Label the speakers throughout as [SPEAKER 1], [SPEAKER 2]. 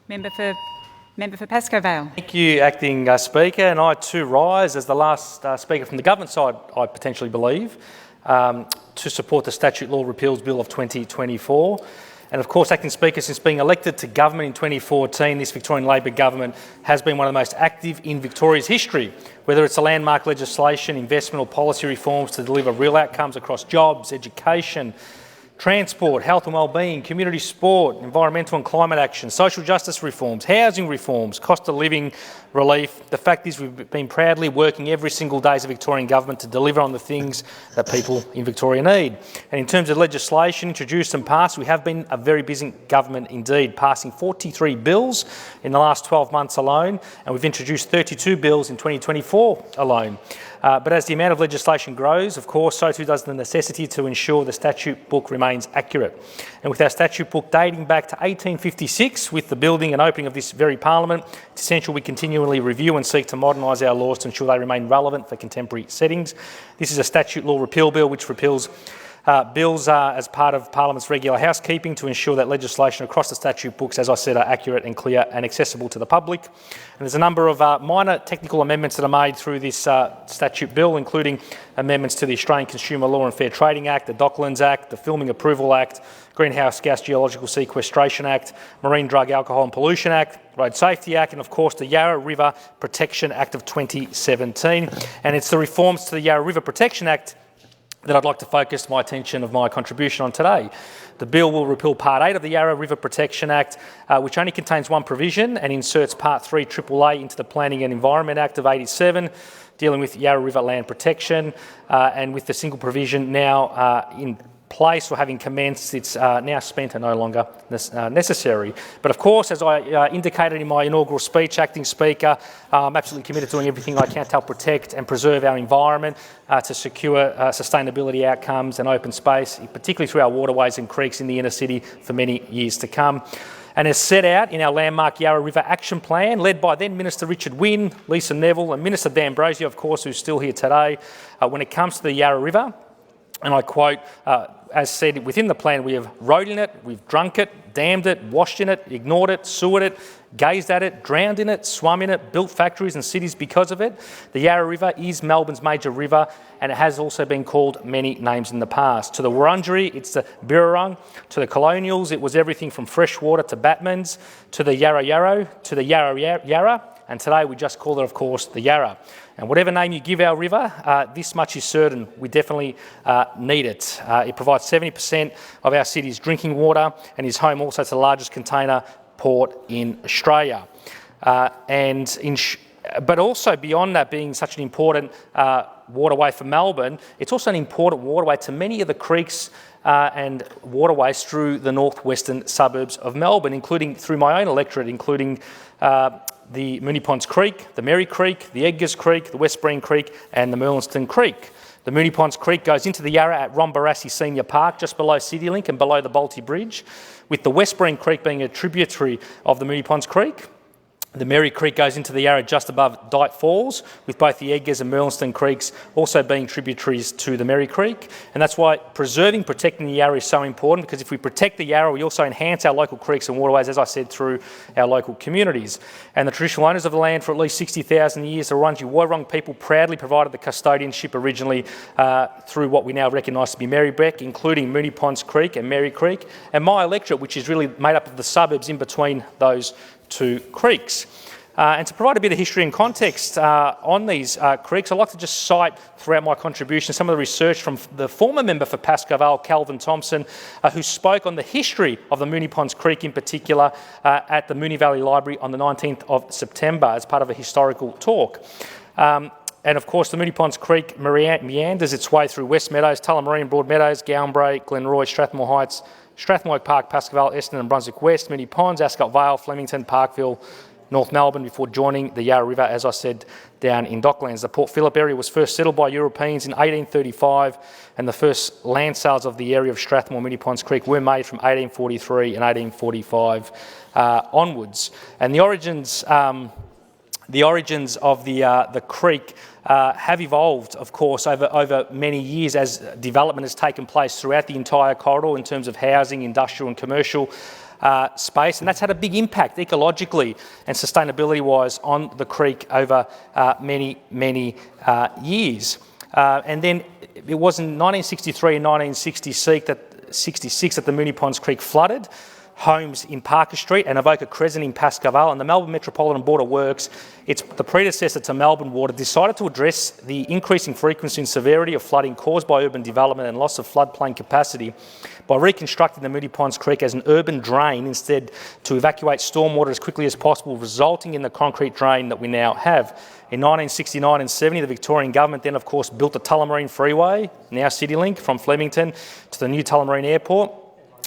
[SPEAKER 1] Member for Pascoe Vale.
[SPEAKER 2] Thank you, Acting Speaker, and I too rise as the last Speaker from the government side, I potentially believe, to support the Statute Law Repeals Bill of 2024. And of course, Acting Speaker, since being elected to government in 2014, this Victorian Labor government has been one of the most active in Victoria's history, whether it's a landmark legislation, investment or policy reforms to deliver real outcomes across jobs, education, transport, health and wellbeing, community sport, environmental and climate action, social justice reforms, housing reforms, cost of living relief. The fact is we've been proudly working every single day as a Victorian government to deliver on the things that people in Victoria need. And in terms of legislation introduced and passed, we have been a very busy government indeed, passing 43 bills in the last 12 months alone, and we've introduced 32 bills in 2024 alone. But as the amount of legislation grows, of course, so too does the necessity to ensure the statute book remains accurate. And with our statute book dating back to 1856, with the building and opening of this very parliament, it's essential we continually review and seek to modernise our laws to ensure they remain relevant for contemporary settings. This is a statute law repeal bill which repeals bills as part of Parliament's regular housekeeping to ensure that legislation across the statute books, as I said, are accurate and clear and accessible to the public. And there's a number of minor technical amendments that are made through this statute bill, including amendments to the Australian Consumer Law and Fair Trading Act, the Docklands Act, the Filming Approval Act, Greenhouse Gas Geological Sequestration Act, Marine Drug, Alcohol and Pollution Act, Road Safety Act, and of course the Yarra River Protection Act of 2017. And it's the reforms to the Yarra River Protection Act that I'd like to focus my attention of my contribution on today. The bill will repeal Part 8 of the Yarra River Protection Act, which only contains one provision, and inserts Part 3 AAA into the Planning and Environment Act of 87, dealing with Yarra River land protection, and with the single provision now in place or having commenced, it's now spent and no longer necessary. But of course, as I indicated in my inaugural speech, Acting Speaker, I'm absolutely committed to doing everything I can to help protect and preserve our environment, to secure sustainability outcomes and open space, particularly through our waterways and creeks in the inner city for many years to come. And as set out in our landmark Yarra River Action Plan, led by then Minister Richard Wynne, Lisa Neville and Minister D'Ambrosio, of course, who's still here today, when it comes to the Yarra River, and I quote, as said within the plan, we have rode in it, we've drunk it, dammed it, washed in it, ignored it, sewered it, gazed at it, drowned in it, swum in it, built factories and cities because of it. The Yarra River is Melbourne's major river, and it has also been called many names in the past. To the Wurundjeri, it's the Birrarung. To the colonials, it was everything from freshwater to Batmans, to the Yarra Yarrow, to the Yarra Yarra, and today we just call it, of course, the Yarra. And whatever name you give our river, this much is certain, we definitely need it. It provides 70% of our city's drinking water and is home also to the largest container port in Australia. But also beyond that being such an important waterway for Melbourne, it's also an important waterway to many of the creeks and waterways through the northwestern suburbs of Melbourne, including through my own electorate, including the Moonee Ponds Creek, the Merri Creek, the Edgars Creek, the West Breen Creek and the Merlinston Creek. The Moonee Ponds Creek goes into the Yarra at Rombarassi Senior Park, just below CityLink and below the Bolte Bridge, with the West Breen Creek being a tributary of the Moonee Ponds Creek. The Merri Creek goes into the Yarra just above Dyke Falls, with both the Edgars and Merlinston Creeks also being tributaries to the Merri Creek. And that's why protecting the Yarra is so important, because if we protect the Yarra, we also enhance our local creeks and waterways, as I said, through our local communities. And the traditional owners of the land for at least 60,000 years, the Wurundjeri people proudly provided the custodianship originally through what we now recognise to be Merri-bek, including Moonee Ponds Creek and Merri Creek, and my electorate, which is really made up of the suburbs in between those two creeks. And to provide a bit of history and context on these creeks, I'd like to just cite throughout my contribution some of the research from the former member for Pascoe Vale, Calvin Thompson, who spoke on the history of the Moonee Ponds Creek in particular at the Moonee Valley Library on the 19th of September as part of a historical talk. And of course, the Moonee Ponds Creek meanders its way through West Meadows, Tullamarine, Broadmeadows, Galway, Glenroy, Strathmore Heights, Strathmore Park, Pascoe Vale, Essendon and Brunswick West, Moonee Ponds, Ascot Vale, Flemington, Parkville, North Melbourne, before joining the Yarra River, as I said, down in Docklands. The Port Phillip area was first settled by Europeans in 1835, and the first land sales of the area of Strathmore, Moonee Ponds Creek were made from 1843 and 1845 onwards. And the origins of the creek have evolved, of course, over many years as development has taken place throughout the entire corridor in terms of housing, industrial and commercial space, and that's had a big impact ecologically and sustainability-wise on the creek over many years. And then it was in 1963 and 1966 that the Moonee Ponds Creek flooded homes in Parker Street and Avoca Crescent in Pascoe Vale, and the Melbourne Metropolitan Board of Works, it's the predecessor to Melbourne Water, decided to address the increasing frequency and severity of flooding caused by urban development and loss of floodplain capacity by reconstructing the Moonee Ponds Creek as an urban drain instead to evacuate stormwater as quickly as possible, resulting in the concrete drain that we now have. In 1969 and 70, the Victorian Government then, of course, built the Tullamarine Freeway, now CityLink, from Flemington to the new Tullamarine Airport.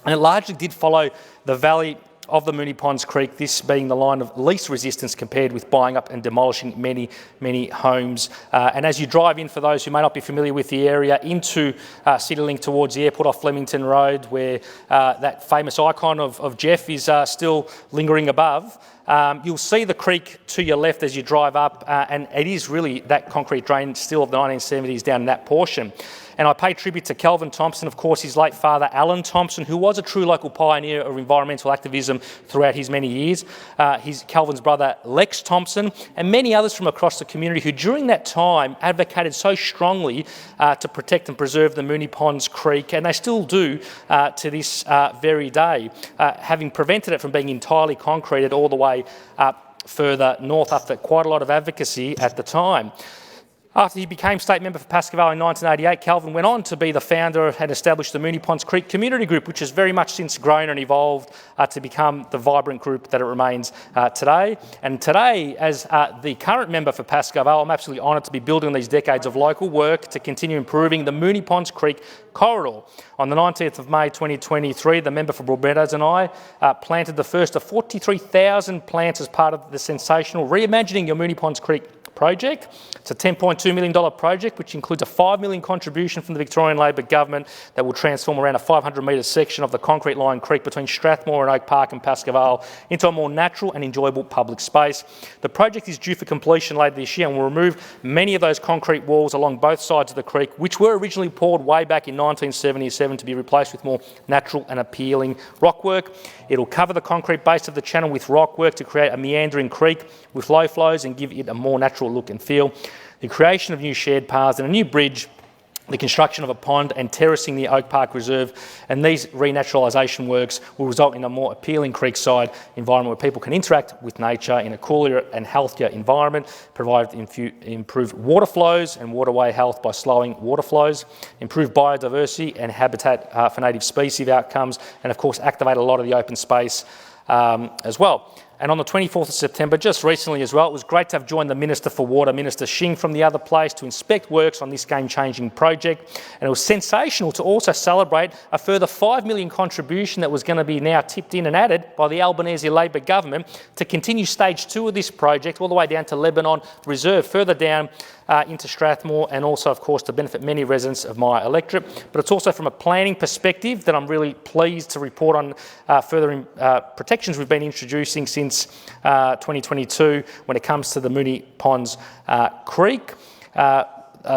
[SPEAKER 2] And it largely did follow the valley of the Moonee Ponds Creek, this being the line of least resistance compared with buying up and demolishing many homes. And as you drive in, for those who may not be familiar with the area, into CityLink towards the airport off Flemington Road, where that famous icon of Jeff is still lingering above, you'll see the creek to your left as you drive up, and it is really that concrete drain still of the 1970s down in that portion. And I pay tribute to Kelvin Thompson, of course, his late father, Alan Thompson, who was a true local pioneer of environmental activism throughout his many years, Kelvin's brother, Lex Thompson, and many others from across the community who during that time advocated so strongly to protect and preserve the Moonee Ponds Creek, and they still do to this very day, having prevented it from being entirely concreted all the way up further north after quite a lot of advocacy at the time. After he became state member for Pascoe Vale in 1988, Kelvin went on to be the founder and establish the Moonee Ponds Creek Community Group, which has very much since grown and evolved to become the vibrant group that it remains today. And today, as the current member for Pascoe Vale, I'm absolutely honoured to be building on these decades of local work to continue improving the Moonee Ponds Creek corridor. On the 19th of May 2023, the member for Broadmeadows and I planted the first of 43,000 plants as part of the sensational Reimagining Your Moonee Ponds Creek project. It's a $10.2 million project, which includes a $5 million contribution from the Victorian Labor Government that will transform around a 500-metre section of the concrete-lined creek between Strathmore and Oak Park and Pascoe Vale into a more natural and enjoyable public space. The project is due for completion later this year and will remove many of those concrete walls along both sides of the creek, which were originally poured way back in 1977 to be replaced with more natural and appealing rockwork. It'll cover the concrete base of the channel with rockwork to create a meandering creek with low flows and give it a more natural look and feel. The creation of new shared paths and a new bridge, the construction of a pond and terracing the Oak Park Reserve, and these renaturalisation works will result in a more appealing creekside environment where people can interact with nature in a cooler and healthier environment, provide improved water flows and waterway health by slowing water flows, improve biodiversity and habitat for native species outcomes, and of course activate a lot of the open space as well. And on the 24th of September, just recently as well, it was great to have joined the Minister for Water, Minister Shing, from the other place to inspect works on this game-changing project. And it was sensational to also celebrate a further $5 million contribution that was going to be now tipped in and added by the Albanese Labor Government to continue stage 2 of this project all the way down to Lebanon Reserve, further down into Strathmore, and also, of course, to benefit many residents of my electorate. But it's also from a planning perspective that I'm really pleased to report on further protections we've been introducing since 2022 when it comes to the Moonee Ponds Creek.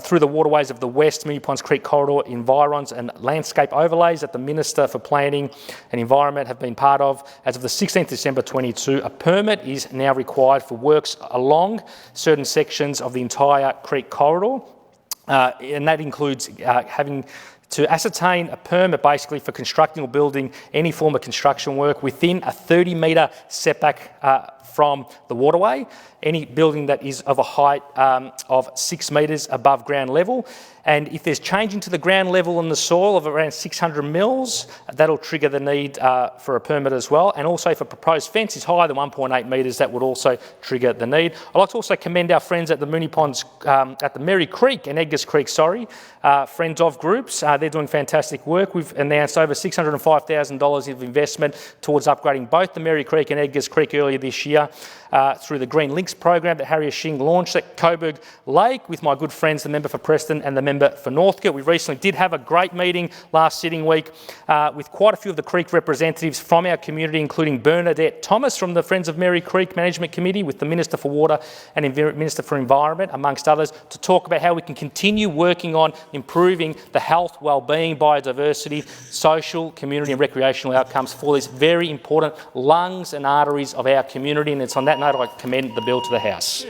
[SPEAKER 2] Through the waterways of the West Moonee Ponds Creek corridor, environs and landscape overlays that the Minister for Planning and Environment have been part of. As of the 16th December 22, a permit is now required for works along certain sections of the entire creek corridor, and that includes having to ascertain a permit basically for constructing or building any form of construction work within a 30-metre setback from the waterway, any building that is of a height of 6 metres above ground level. And if there's changing to the ground level in the soil of around 600 mils, that'll trigger the need for a permit as well. And also if a proposed fence is higher than 1.8 metres, that would also trigger the need. I'd like to also commend our friends at the Moonee Ponds, at the Merry Creek and Edgars Creek, friends of groups. They're doing fantastic work. We've announced over $605,000 of investment towards upgrading both the Merry Creek and Edgars Creek earlier this year through the Green Links program that Harrier Shing launched at Coburg Lake with my good friends, the member for Preston and the member for Northcote. We recently did have a great meeting last sitting week with quite a few of the creek representatives from our community, including Bernadette Thomas from the Friends of Merry Creek Management Committee with the Minister for Water and Minister for Environment, amongst others, to talk about how we can continue working on improving the health, well-being, biodiversity, social, community and recreational outcomes for these very important lungs and arteries of our community. And it's on that note I commend the bill to the House.